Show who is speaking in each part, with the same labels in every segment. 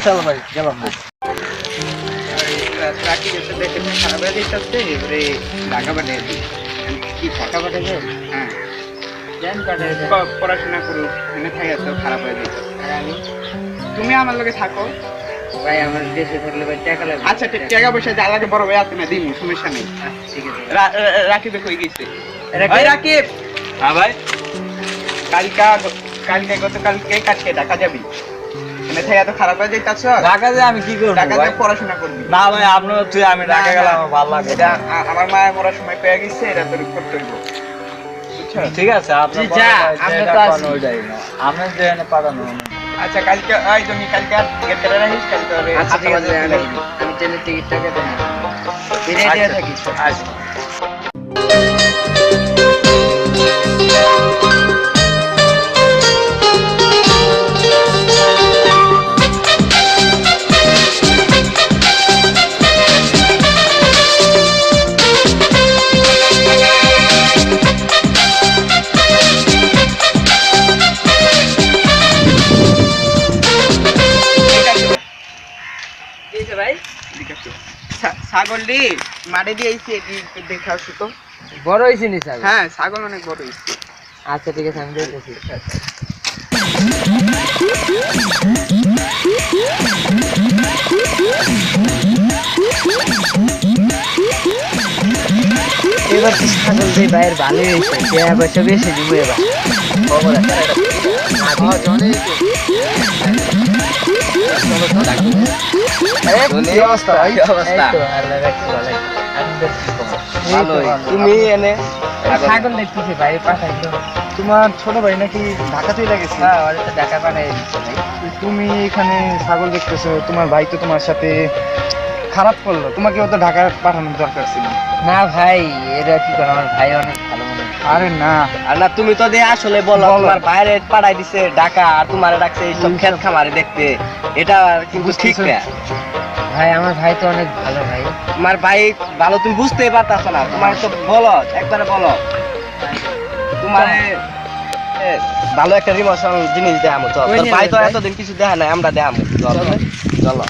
Speaker 1: চলো ভাই গেলাম ভাই।
Speaker 2: রাখি যেতে দেখে খারাপ হয়ে দিতে এবারে ঢাকা পাঠিয়ে দিই। কি ঢাকা পাঠিয়ে দেব? হ্যাঁ জান পাঠিয়ে দেব। পড়াশোনা করুক এনে থাকে তো খারাপ হয়ে দিত। আর আমি তুমি আমার লগে থাকো ভাই। আমার দেশে থাকলে ভাই টাকা লাগবে। আচ্ছা টাকা পয়সা যা লাগে বড় ভাই আছে না দিন সমস্যা নেই। ঠিক আছে রাকিব কই গেছে? রাকিব হ্যাঁ ভাই গতকালকে কাটকে ঢাকা যাবি? এনে থেকে এত খারাপ হয়ে যাইতাছ?
Speaker 1: ঢাকা যে আমি কি করব?
Speaker 2: ঢাকা যে পড়াশোনা করবি?
Speaker 1: না ভাই আপনি তুই আমি ঢাকা গেলাম আমার ভালো লাগে।
Speaker 2: এটা আমার মায়ের মরার সময় পেয়ে গেছে, এটা তোর করতে হইব।
Speaker 1: ঠিক আছে আপনি
Speaker 2: যা আমি তো আসি
Speaker 1: ওইটাই না আপনি যে এনে পাঠানো।
Speaker 2: আচ্ছা কালকে আই তুমি কালকে গেট করে রাখিস কালকে। আচ্ছা ঠিক আছে আমি ট্রেনের টিকিটটা কেটে নেব। বিদায় দিয়ে থাকিস। আচ্ছা ছাগলটি মাঠে দিয়ে আইছি, এটি দেখে আসো তো।
Speaker 1: বড় হইছে নি ছাগল?
Speaker 2: হ্যাঁ ছাগল অনেক বড় হইছে।
Speaker 1: আচ্ছা ঠিক আছে আমি দেখতেছি। এবার তো ছাগল যে বাইরের ভালো হয়েছে দেয়া বসে বেশি দিব এবার খবর আছে
Speaker 2: তুমি এনে
Speaker 1: ছাগল দেখতেছি ভাই পাঠাইছো?
Speaker 3: তোমার ছোট ভাই নাকি ঢাকা চলে গেছে?
Speaker 1: হ্যাঁ ওরা তো ঢাকা পাঠাই
Speaker 3: তুমি এখানে ছাগল দেখতেছো, তোমার ভাই তো তোমার সাথে খারাপ করলো, তোমাকে তো ঢাকা পাঠানোর দরকার ছিল
Speaker 1: না ভাই। এরা কি করে আমার ভাই অনেক ভালো মনে।
Speaker 3: আরে না
Speaker 2: আর না তুমি তো আসলে বলো তোমার বাইরে পাঠাই দিছে ঢাকা আর তোমার রাখছে এইসব খেত খামারে দেখতে, এটা কিন্তু ঠিক না
Speaker 1: ভাই। আমার ভাই তো অনেক ভালো ভাই।
Speaker 2: তোমার ভাই ভালো তুমি বুঝতেই পারতাছ না। তোমার তো বলো একবারে বলো তোমার ভালো একটা রিমোশন জিনিস দেখামো। চল তোর ভাই তো এতদিন কিছু দেখা নাই, আমরা দেখামো। চলো চলো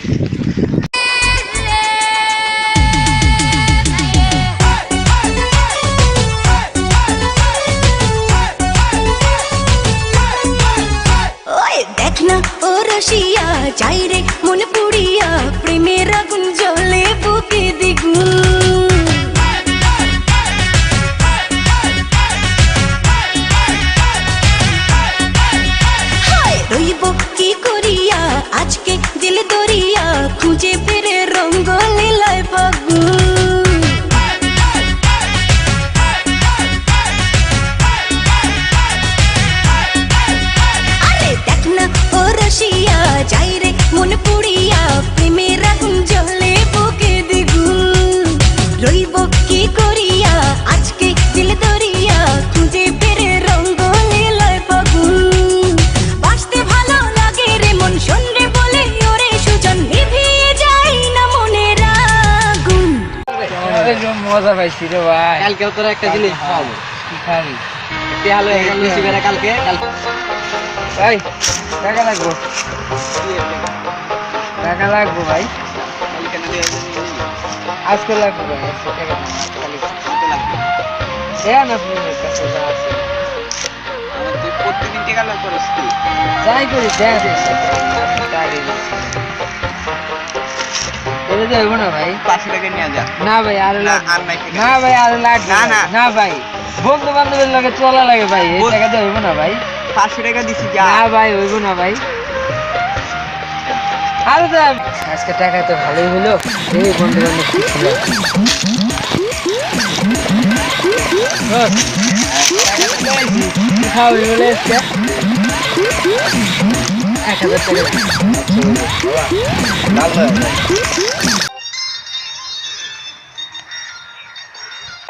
Speaker 4: দেখ না ও রসিয়া চাই রে মন পুড়িয়া প্রেমের আগুন জ্বলে বুকে দ্বিগুণ। রইব কি করিয়া আজকে দিল দরিয়া খুঁজে ফিরে রঙ্গ লীলায় ফাগুন। রসিয়া যাই রে মন পুড়িয়া প্রেমের আগুন জ্বলে বুকে দ্বিগুণ। রইব কি করিয়া আজকে দিল দরিয়া খুঁজে ফিরে রঙ্গ লীলায় ফাগুন। বাসতে ভালো লাগে রে মন শোন রে বলে ওরে সুজন নিভিয়ে যায় না মনের আগুন।
Speaker 1: মজা পাইছি রে ভাই।
Speaker 2: কালকেও তোর একটা জিনিস খাওয়াবো।
Speaker 1: কি খাবি?
Speaker 2: পেয়ালো কালকে
Speaker 1: ভাই টাকা লাগবো, টাকা লাগবো ভাই। আজকে লাগবো ভাই, আজকে টাকা দেন আপনার কাছে যা আছে।
Speaker 2: প্রতিদিন টাকা লাগ করিস তুই?
Speaker 1: যাই করি দেন এটা তো হইব না ভাই।
Speaker 2: 500 টাকা নিয়ে যা।
Speaker 1: না ভাই আর
Speaker 2: না
Speaker 1: ভাই আর লাগবে
Speaker 2: না না
Speaker 1: না ভাই। বন্ধু বান্ধবের লগে চলা লাগে ভাই, এই টাকা তো হইব না ভাই।
Speaker 2: 500 টাকা দিছি যা।
Speaker 1: না ভাই হইব না ভাই। আরে তো আজকে টাকা তো ভালোই হলো। এই বন্ধু বান্ধব কি ছিল খাওয়াবি বলে আজকে 1000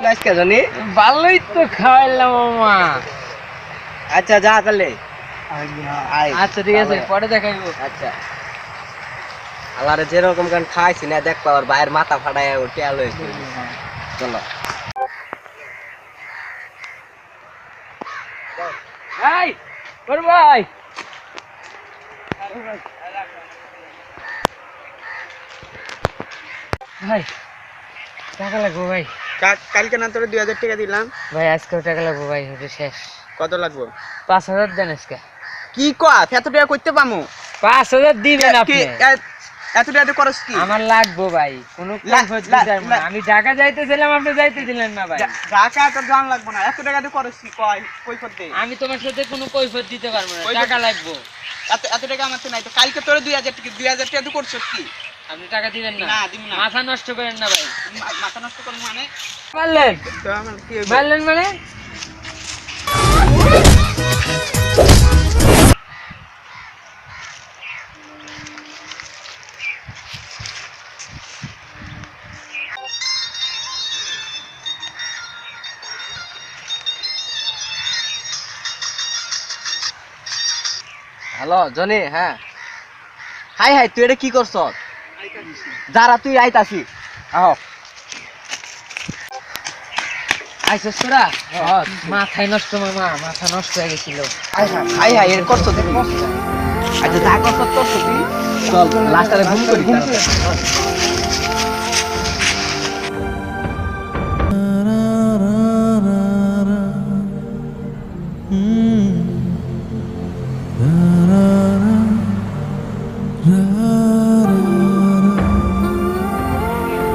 Speaker 1: টাকা
Speaker 2: জানি
Speaker 1: ভালোই তো খাওয়াইলাম মামা।
Speaker 2: আচ্ছা যা তাহলে।
Speaker 1: আচ্ছা ঠিক আছে পরে দেখাইবো।
Speaker 2: আচ্ছা আলারে যেরকম গান খাইছি না দেখ পাওয়ার বাইরের মাথা ফাটায় উঠে আলো হয়েছে। চলো
Speaker 1: এই বড় ভাই ভাই টাকা লাগবো ভাই।
Speaker 2: কালকে না তোরে 2000 টাকা দিলাম।
Speaker 1: ভাই আজকেও টাকা লাগবো ভাই, ওটা শেষ।
Speaker 2: কত লাগবে?
Speaker 1: 5000 দেন আজকে।
Speaker 2: কি কয় এত টাকা করতে পামু?
Speaker 1: 5000 দিবেন আপনি।
Speaker 2: এত টাকা করছ কি?
Speaker 1: আমার লাগবো ভাই, কোনো কৈফিয়ত দিতে না। আমি ঢাকা যাইতেছিলাম, আপনি যাইতে দিলেন না ভাই।
Speaker 2: ঢাকা তো জান লাগবে না, এত টাকা করছ কি? কৈফিয়ত দে।
Speaker 1: আমি তোমার সাথে কোনো কৈফিয়ত দিতে পারবো না,
Speaker 2: কৈফিয়ত-
Speaker 1: টাকা লাগবো।
Speaker 2: এত টাকা আমার তো নাই। তো কালকে তোরে 2000 টাকা করছ কি?
Speaker 1: আপনি টাকা দিবেন না?
Speaker 2: না, দিব না।
Speaker 1: মাথা নষ্ট করেন না ভাই।
Speaker 2: মাথা নষ্ট করব মানে?
Speaker 1: মারলেন?
Speaker 2: তো আমার কি হইব?
Speaker 1: মারলেন মানে?
Speaker 5: Hello Johnny. হ্যাঁ হাই হাই, তুই এটা কি করছ? যারা তুই আইতাছি। আহ
Speaker 1: আইসস তোরা? মাথায় নষ্ট মামা, মাথা নষ্ট হয়ে গেছিল।
Speaker 5: হাই হাই, এর করছ তুই? আচ্ছা যা করছ তোর তুই চল লাস্টারে ঘুম করি।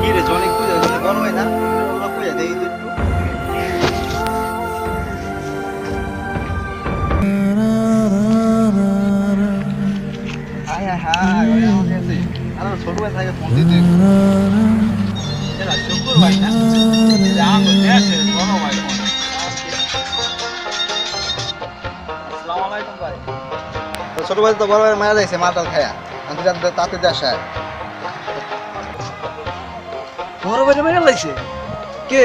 Speaker 5: কি রে জনি, কই যাস? বড় ভাই না কই যা দেই একটু। হাই হাই হাই, ওই আমাকে আছে। আরে ছোট ভাই থাকে ফোন দিতে। এরা শুকুর ভাই না? যা আমো দেশে বড় ভাই ফোন। আসসালামু আলাইকুম ভাই। তো ছোট ভাই তো বড় ভাই মারা যাইছে মালটাল খায়া। আমি তো তাতে দেশায়।
Speaker 6: বড় ভাই মেরে লাইছে কে?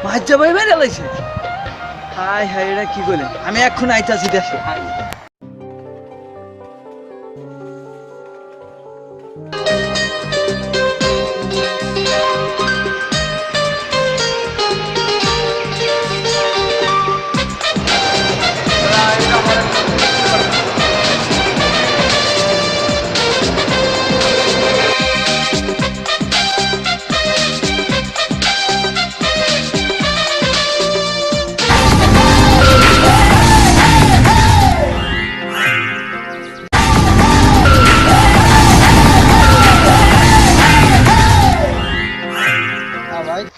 Speaker 6: মাজ্জা ভাই মেরে লাইছে? হাই হাই, এটা কি কইলেন? আমি এখন আইতাছি দেশে।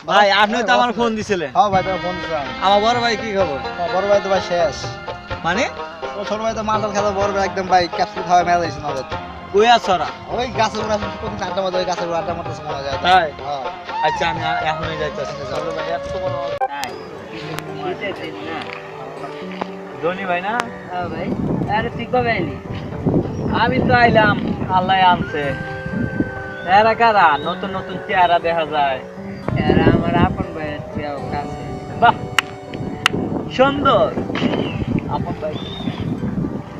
Speaker 6: ভাই আপনি তো আমার ফোন দিছিলেন।
Speaker 5: হ্যাঁ ভাই, তোমার ফোন দিলাম।
Speaker 6: আমার বড় ভাই কি খবর?
Speaker 5: বড় ভাই তো ভাই শেষ।
Speaker 6: মানে
Speaker 5: ও ছোট ভাই তো মালটাল খেলা, বড় ভাই একদম ভাই ক্যাপসুল খাওয়া মেলা দিয়েছে নগদ।
Speaker 6: কই আছো ওরা?
Speaker 5: ওই গাছের গোড়া প্রতিদিন আড্ডা মারতে, ওই গাছের গোড়া আড্ডা মারতেছে মনে যায়।
Speaker 6: তাই?
Speaker 5: হ্যাঁ।
Speaker 6: আচ্ছা আমি এখনই যাইতাছি। চলো ভাই, এত বড়
Speaker 1: তাই শীতের দিন না?
Speaker 6: ধনী ভাই না?
Speaker 1: হ্যাঁ ভাই। আরে তুই কবে আইলি?
Speaker 6: আমি তো আইলাম, আল্লাহ আনছে। এরা কারা? নতুন নতুন চেহারা দেখা যায়।
Speaker 1: এরা আমার আপন ভাইয়ের চেয়েও কাছে।
Speaker 6: বাহ সুন্দর আপন ভাই।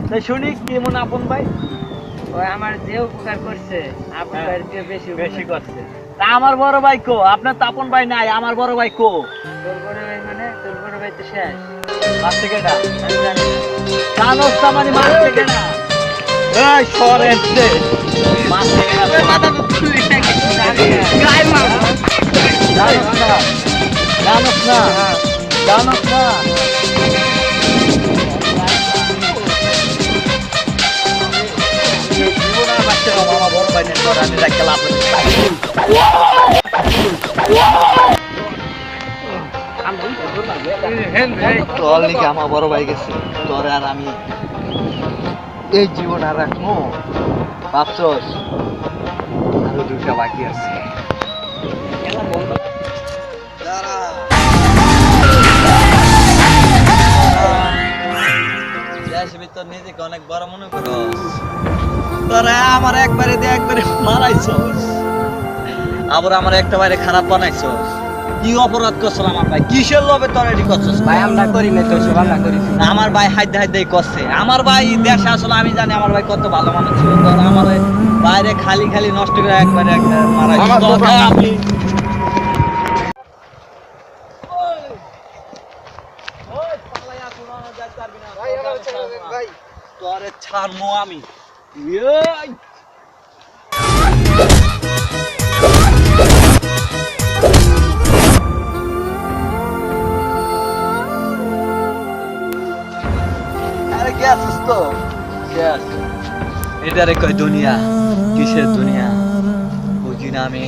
Speaker 6: তাই শুনি কেমন আপন ভাই?
Speaker 1: ওই আমার যে উপকার করছে আপন
Speaker 6: হ্যাঁ,
Speaker 1: ভাইয়ের চেয়ে বেশি
Speaker 6: বেশি করছে। তা আমার বড় ভাই কো? আপনার তো আপন ভাই নাই, আমার বড় ভাই কো?
Speaker 1: তোর বড় ভাই মানে? তোর বড় ভাই তো শেষ।
Speaker 6: মারছে কেডা?
Speaker 1: আমি জানি না।
Speaker 6: জানোস তা মানে মারছে কেডা? এই সরেন দে। মারছে কেডা?
Speaker 2: মাথা তো তুই নাকি?
Speaker 1: জানি না।
Speaker 2: গায় মার।
Speaker 6: জানোস না? জানোস না? জানোস না? জীবনে আর বাঁচতে পারবো আমার বড় ভাই নেই, তোর আমি রাখতে লাভ নেই। তোর লিগে আমার বড় ভাই গেছে, তোর আর আমি এই জীবন আর রাখবো ভাবছস? আরো দুইটা বাকি আছে। তোর নিজেকে অনেক বড় মনে করস। তোরা আমার একবারে দিয়ে একবারে মারাইছস, আবার আমার একটা বাইরে খারাপ বানাইছস। কি অপরাধ করছ আমার ভাই? কিসের লোভে তোর এটি করছস?
Speaker 1: ভাই আমরা করি না তো, সব আমরা করি।
Speaker 6: আমার ভাই হাইতে হাইতে করছে। আমার ভাই দেশে আসলে আমি জানি আমার ভাই কত ভালো মানুষ ছিল। তোর আমার বাইরে খালি খালি নষ্ট করে একবারে মারাইছস। তোর ভাই আমি তোরে ছাড়বো আমি। আছিস তো শেষ এটারে কয় দুনিয়া কিসের দুনিয়া বুঝি না আমি